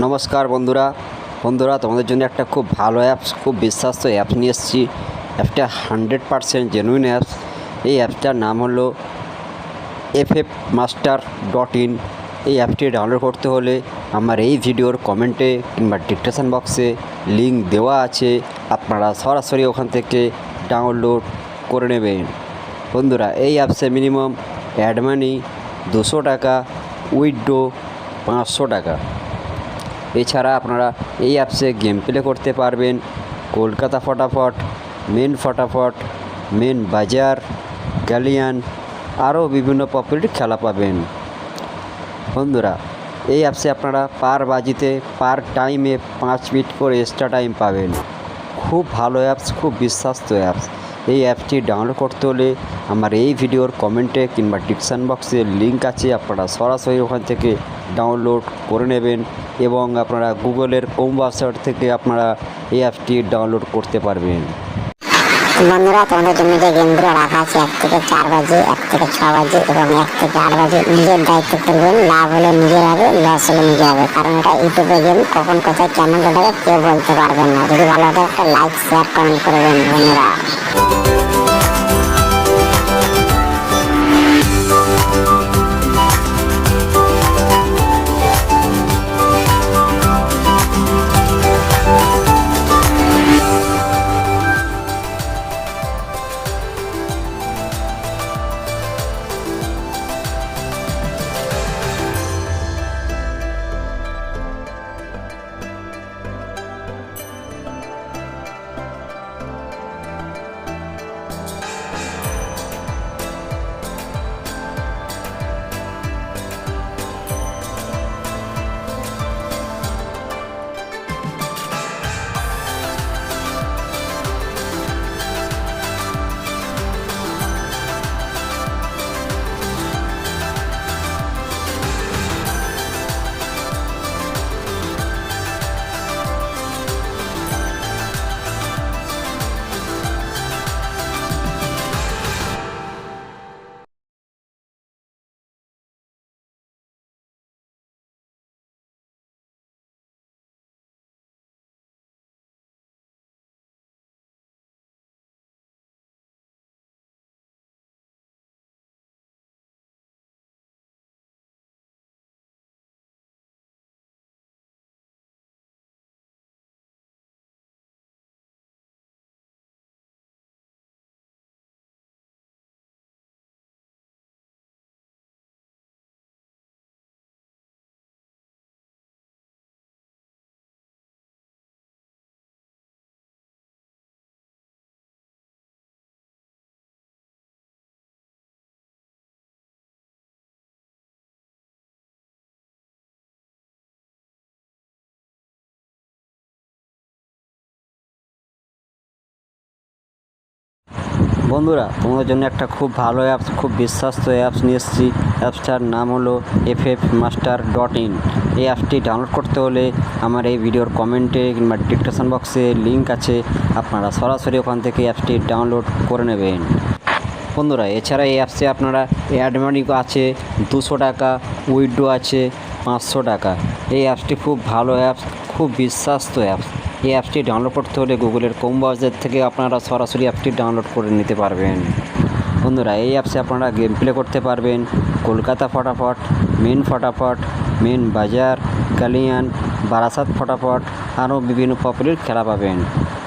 নমস্কার বন্ধুরা তোমাদের জন্য একটা খুব ভালো অ্যাপস, খুব বিশ্বস্ত অ্যাপস নিয়ে এসেছি। অ্যাপটা 100% জেনুইন অ্যাপস। এই অ্যাপসটার নাম হলো ffmaster.in। এই অ্যাপটি ডাউনলোড করতে হলে আমার এই ভিডিওর কমেন্টে কিংবা ডিসক্রিপশন বক্সে লিঙ্ক দেওয়া আছে, আপনারা সরাসরি ওখান থেকে ডাউনলোড করে নেবেন। বন্ধুরা, এই অ্যাপসে মিনিমাম অ্যাড মানি 200 টাকা, উইথড্র 500 টাকা। এছাড়া আপনারা এই অ্যাপসে গেম প্লে করতে পারবেন। কলকাতা ফটাফট, মেন বাজার, গ্যালিয়ান, আরও বিভিন্ন পপুলার খেলা পাবেন। বন্ধুরা, এই অ্যাপসে আপনারা পার বাজিতে পার টাইমে 5 মিনিট করে এক্সট্রা টাইম পাবেন। খুব ভালো অ্যাপস, খুব বিশ্বস্ত অ্যাপস। এই অ্যাপটি ডাউনলোড করতে হলে আমার এই ভিডিওর কমেন্টে কিংবা ডিসক্রিপশন বক্সে লিঙ্ক আছে, আপনারা সরাসরি ওখান থেকে ডাউনলোড করে নেবেন এবং আপনারা গুগলের হোম ওয়েবসাইট থেকে আপনারা এই অ্যাপটি ডাউনলোড করতে পারবেন। বন্ধুরা, তোমাদের জন্য যে গেমগুলো রাখা আছে 1 থেকে 4 বাজে, 1 থেকে 6 বাজে এবং 1 থেকে 8 বাজে, নিজের দায়িত্ব খেলবেন। লাভ হলে নিজের হবে, লস হলে নিজে হবে, কারণ এটা ইউটিউবে গেম, কখন কোথায় কেমন লোড কেউ বলতে পারবেন না। যদি ভালো লাগে একটা লাইক, শেয়ার, কমেন্ট করবেন বন্ধুরা। বন্ধুরা, তোমাদের জন্য একটা খুব ভালো অ্যাপস, খুব বিশ্বস্ত অ্যাপস নিয়ে এসেছি। অ্যাপসটার নাম হলো ffmaster.in। এই অ্যাপসটি ডাউনলোড করতে হলে আমার এই ভিডিওর কমেন্টে কিংবা ডিসক্রিপশন বক্সে লিঙ্ক আছে, আপনারা সরাসরি ওখান থেকে অ্যাপসটি ডাউনলোড করে নেবেন। বন্ধুরা, এছাড়া এই অ্যাপসে আপনারা অ্যাড মানি আছে 200 টাকা, উইথড্র আছে 500 টাকা। এই অ্যাপসটি খুব ভালো অ্যাপস, খুব বিশ্বস্ত অ্যাপস। এই অ্যাপসটি ডাউনলোড করতে হলে গুগলের হোম ওয়েবসাইট থেকে আপনারা সরাসরি অ্যাপটি ডাউনলোড করে নিতে পারবেন। বন্ধুরা, এই অ্যাপসে আপনারা গেম প্লে করতে পারবেন। কলকাতা ফটাফট, মেন বাজার, গ্যালিয়ান, বারাসাত ফটাফট, আরও বিভিন্ন পপুলার খেলা পাবেন।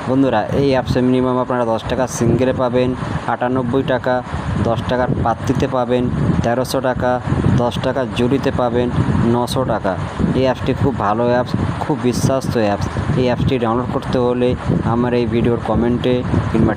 বন্ধুরা, এই অ্যাপসে মিনিমাম আপনারা 10 টাকা সিঙ্গেলে পাবেন, 98 টাকা 10 টাকার পাত্তিতে পাবেন, 1300 টাকা 10 টাকা জুড়িতে পাবেন, 900 টাকা। এই অ্যাপসটি খুব ভালো অ্যাপস, খুব বিশ্বস্ত অ্যাপস। এই অ্যাপসটি ডাউনলোড করতে হলে আমার এই ভিডিওর কমেন্টে কিংবা